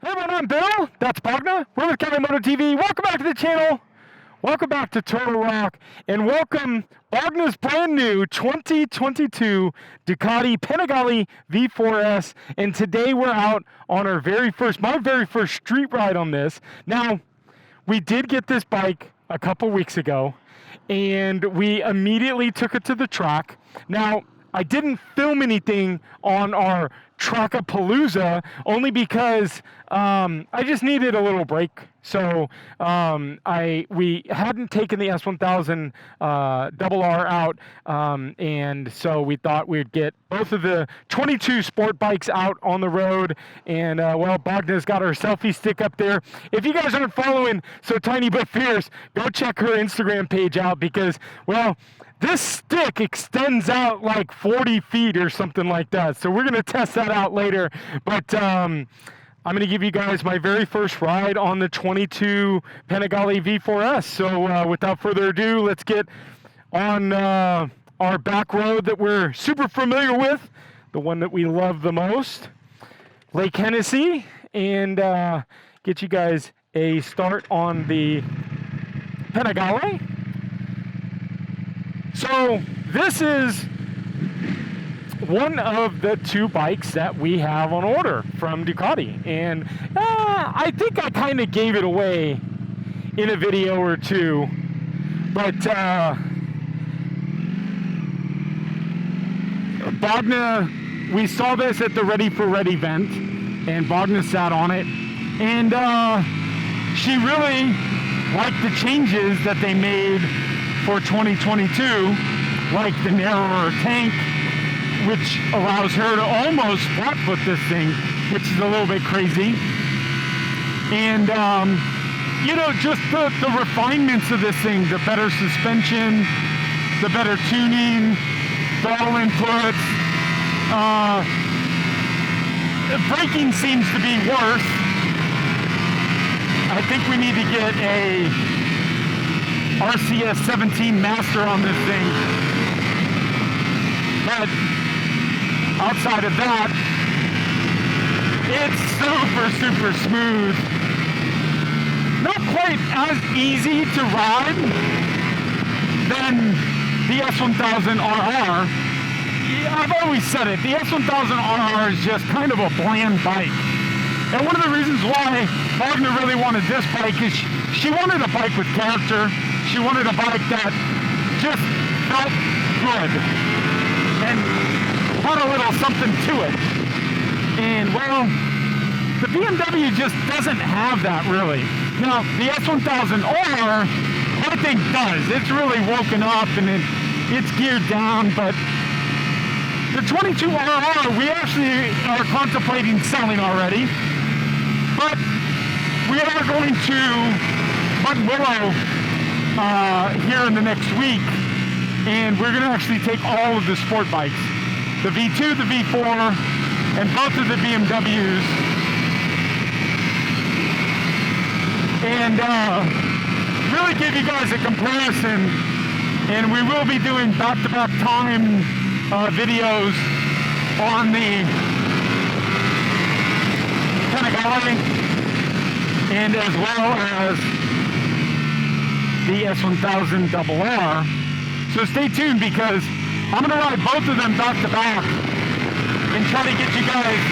Hey everyone, I'm Bill. That's Bogna. We're with Cali Moto TV. Welcome back to the channel. Welcome back to Total Rock. And welcome Bogna's brand new 2022 Ducati Panigale V4S. And today we're out on our my very first street ride on this. Now, we did get this bike a couple weeks ago, and we immediately took it to the track. Now, I didn't film anything on our Trackapalooza only because I just needed a little break. So we hadn't taken the S1000 RR out, and so we thought we'd get both of the 22 sport bikes out on the road. And well, Bogna's got her selfie stick up there. If you guys aren't following So Tiny But Fierce, go check her Instagram page out because, well, this stick extends out like 40 feet or something like that. So we're going to test that out later. But I'm going to give you guys my very first ride on the 22 Panigale V4S. So without further ado, let's get on our back road that we're super familiar with, the one that we love the most, Lake Hennessy, and get you guys a start on the Panigale. So this is one of the two bikes that we have on order from Ducati, and I think I kind of gave it away in a video or two, but Bogna, we saw this at the Ready for Red event, and Bogna sat on it, and she really liked the changes that they made for 2022, like the narrower tank, which allows her to almost flat foot this thing, which is a little bit crazy. And, you know, just the refinements of this thing, the better suspension, the better tuning, throttle inputs. The braking seems to be worse. I think we need to get a RCS 17 Master on this thing. But outside of that, it's super smooth. Not quite as easy to ride than the S1000 RR. I've always said it, the S1000 RR is just kind of a bland bike. And one of the reasons why Bogna really wanted this bike is she wanted a bike with character. She wanted a bike that just felt good and had a little something to it. And, well, the BMW just doesn't have that, really. Now, the S1000R, I think, does. It's really woken up and it's geared down, but the 22RR, we actually are contemplating selling already. But we are going to Buttonwillow here in the next week, and we're going to actually take all of the sport bikes, the V2, the V4, and both of the BMWs, and really give you guys a comparison. And we will be doing back-to-back time videos on the Panigale and as well as the S1000 RR. So stay tuned because I'm going to ride both of them back to back and try to get you guys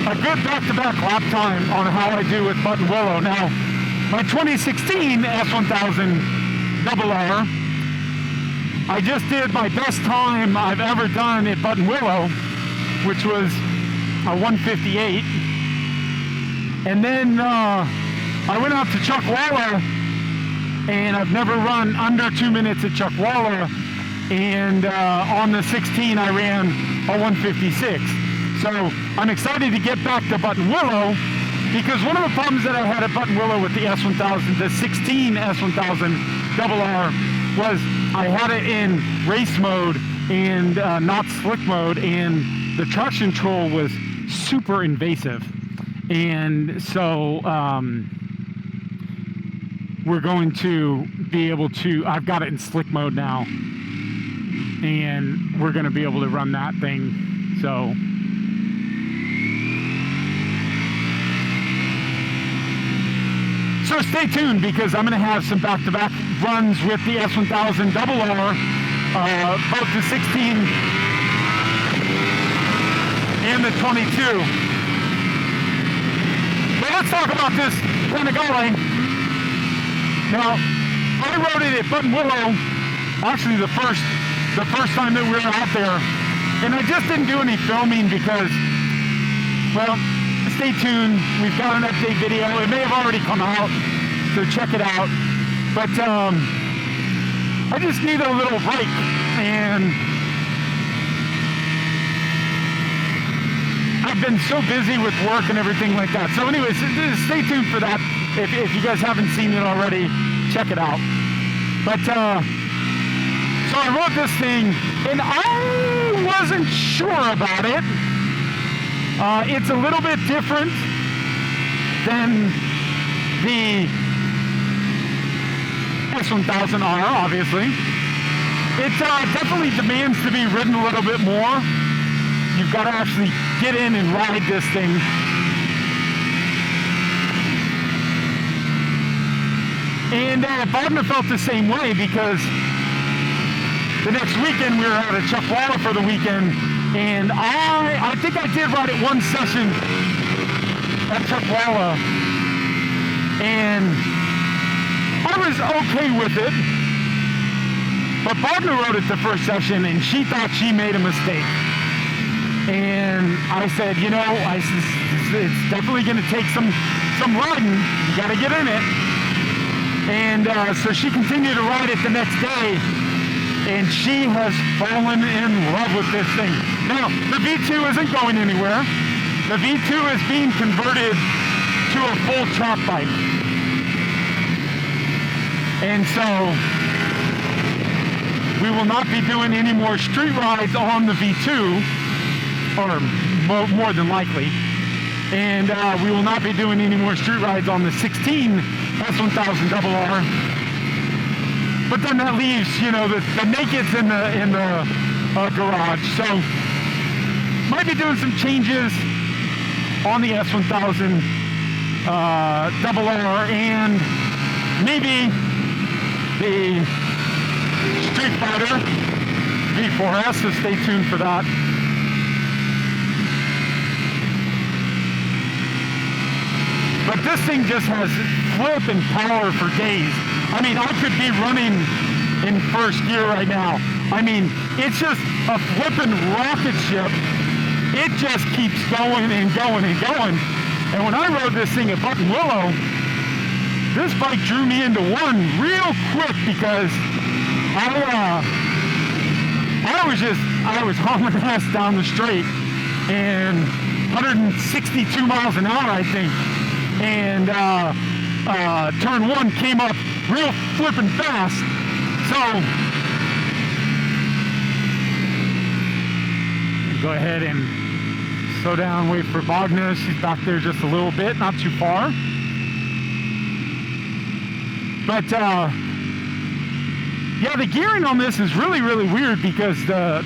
a good back-to-back lap time on how I do with Buttonwillow. Now, my 2016 S1000 RR, I just did my best time I've ever done at Buttonwillow, which was a 158. And then I went out to Chuckwalla, and I've never run under 2 minutes at Chuckwalla. And on the 16, I ran a 156. So I'm excited to get back to Buttonwillow because one of the problems that I had at Buttonwillow with the S1000, the 16 S1000 RR, was I had it in race mode and not slick mode, and the traction control was super invasive. And so we're going to be able to, I've got it in slick mode now, and we're going to be able to run that thing. So So stay tuned, because I'm going to have some back-to-back runs with the S1000 RR, both the 16 and the 22. But let's talk about this Panigale. Now, I rode it at Buttonwillow, actually the first time that we were out there, and I just didn't do any filming because, well, stay tuned. We've got an update video. It may have already come out, so check it out. But I just need a little break, and I've been so busy with work and everything like that. So anyways, stay tuned for that. If you guys haven't seen it already, check it out. But so I rode this thing, and I wasn't sure about it. It's a little bit different than the S1000R, obviously. It definitely demands to be ridden a little bit more. You've got to actually get in and ride this thing. And Wagner felt the same way, because the next weekend we were out at Chuckwalla for the weekend, and I think I did ride it one session at Chuckwalla, and I was okay with it. But Wagner rode it the first session, and she thought she made a mistake. And I said, you know, it's definitely going to take some riding. You got to get in it. And so she continued to ride it the next day, and she has fallen in love with this thing. Now, the V2 isn't going anywhere. The V2 is being converted to a full chop bike. And so we will not be doing any more street rides on the V2, or more than likely. And we will not be doing any more street rides on the 16 S1000 RR. But then that leaves, you know, the nakeds in the garage. So might be doing some changes on the S1000 RR, and maybe the Street Fighter V4S, so stay tuned for that. But this thing just has flipping power for days. I mean, I could be running in first gear right now. I mean, it's just a flipping rocket ship. It just keeps going and going and going. And when I rode this thing at Buttonwillow, this bike drew me into one real quick, because I was hauling ass down the straight, and 162 miles an hour, I think. And turn one came up real flipping fast. So go ahead and slow down, wait for Wagner. She's back there just a little bit, not too far. But yeah, the gearing on this is really, really weird, because the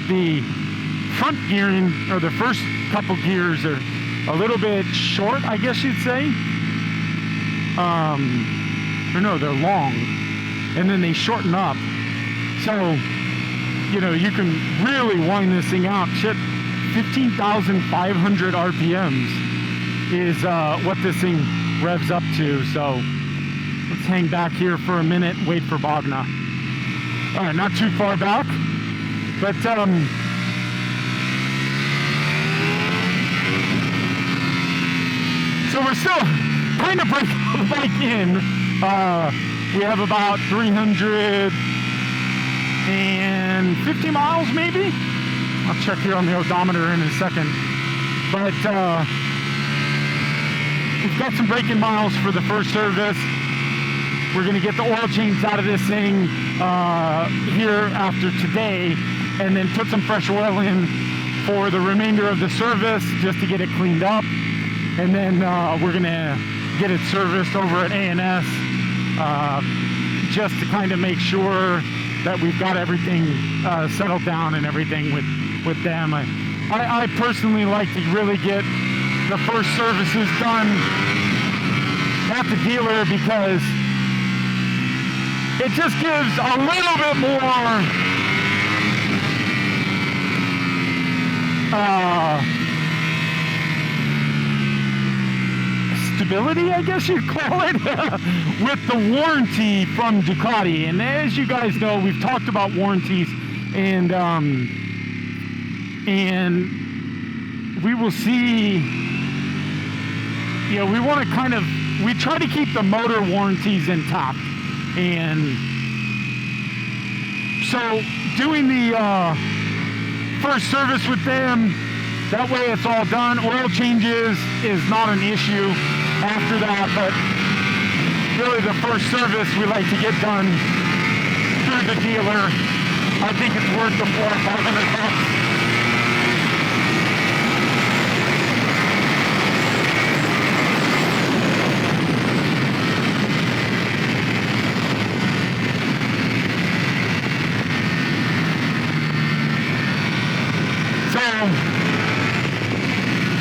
front gearing, or the first couple gears, are a little bit short, I guess you'd say. Or no, they're long, and then they shorten up. So, you know, you can really wind this thing out. Shit, 15,500 RPMs is what this thing revs up to. So let's hang back here for a minute, wait for Wagner. All right, not too far back, but so we're still kind of breaking the bike in. We have about 350 miles, maybe. I'll check here on the odometer in a second. But we've got some braking miles for the first service. We're going to get the oil change out of this thing here after today, and then put some fresh oil in for the remainder of the service, just to get it cleaned up. And then we're going to get it serviced over at A&S, just to kind of make sure that we've got everything settled down and everything with them. I personally like to really get the first services done at the dealer because it just gives a little bit more stability, I guess you'd call it, with the warranty from Ducati. And as you guys know, we've talked about warranties, and we will see. You know, we want to we try to keep the motor warranties intact, and so doing the first service with them, that way it's all done. Oil changes is not an issue after that, but really the first service we like to get done through the dealer. I think it's worth the $400 or $500.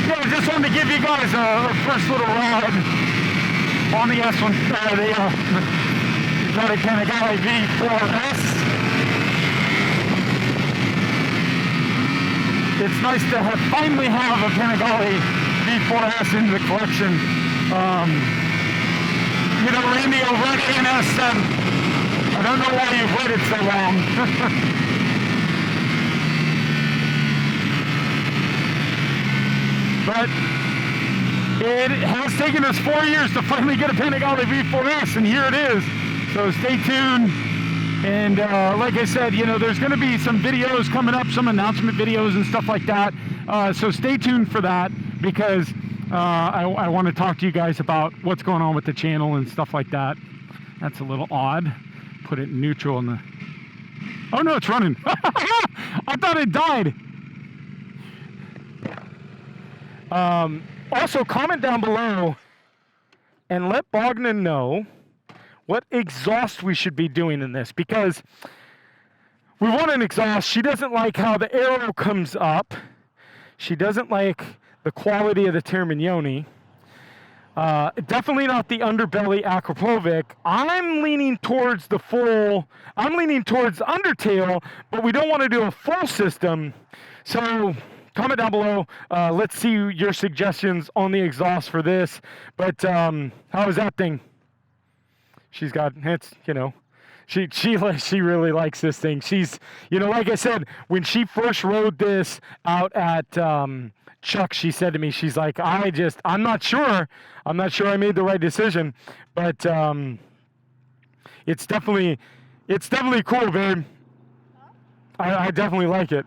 Yeah, I just wanted to give you guys a first little ride on the S1, the Ducati Panigale V4S. It's nice to finally have a Panigale V4S in the collection. You know, Randy over at ANS said, I don't know why you've waited so long. But it has taken us 4 years to finally get a Panigale V4S, and here it is. So stay tuned. And like I said, you know, there's going to be some videos coming up, some announcement videos and stuff like that. So stay tuned for that, because I want to talk to you guys about what's going on with the channel and stuff like that. That's a little odd. Put it in neutral in the... Oh no, it's running. I thought it died. Also, comment down below and let Bognan know what exhaust we should be doing in this, because we want an exhaust. She doesn't like how the arrow comes up. She doesn't like the quality of the Terminioni. Definitely not the underbelly Akrapovic. I'm leaning towards undertail, but we don't want to do a full system. So comment down below. Let's see your suggestions on the exhaust for this. But how is that thing? She's got, it's, you know, she really likes this thing. She's, you know, like I said, when she first rode this out at Chuck, she said to me, she's like, I'm not sure I made the right decision, but it's definitely cool, babe. I definitely like it.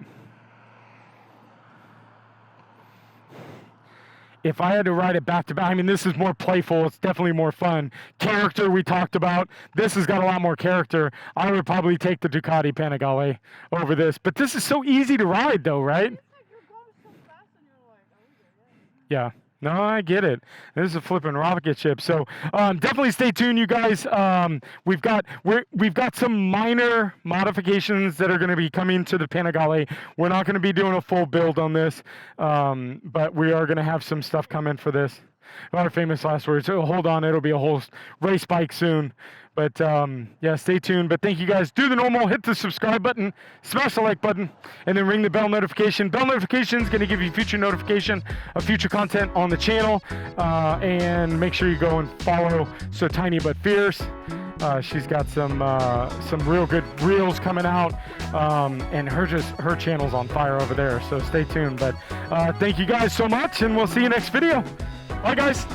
If I had to ride it back to back, I mean, this is more playful. It's definitely more fun. Character we talked about. This has got a lot more character. I would probably take the Ducati Panigale over this. But this is so easy to ride, though, right? Yeah. No, I get it. This is a flipping rocket ship. So definitely stay tuned, you guys. We've got some minor modifications that are going to be coming to the Panigale. We're not going to be doing a full build on this, but we are going to have some stuff coming for this. Our famous last words. So hold on, it'll be a whole race bike soon. But yeah, stay tuned. But thank you guys. Do the normal, hit the subscribe button, smash the like button, and then ring the bell notification. Bell notification is going to give you future notification of future content on the channel. And make sure you go and follow So Tiny But Fierce. She's got some real good reels coming out, and her channel's on fire over there. So stay tuned. But thank you guys so much, and we'll see you next video. Bye, guys.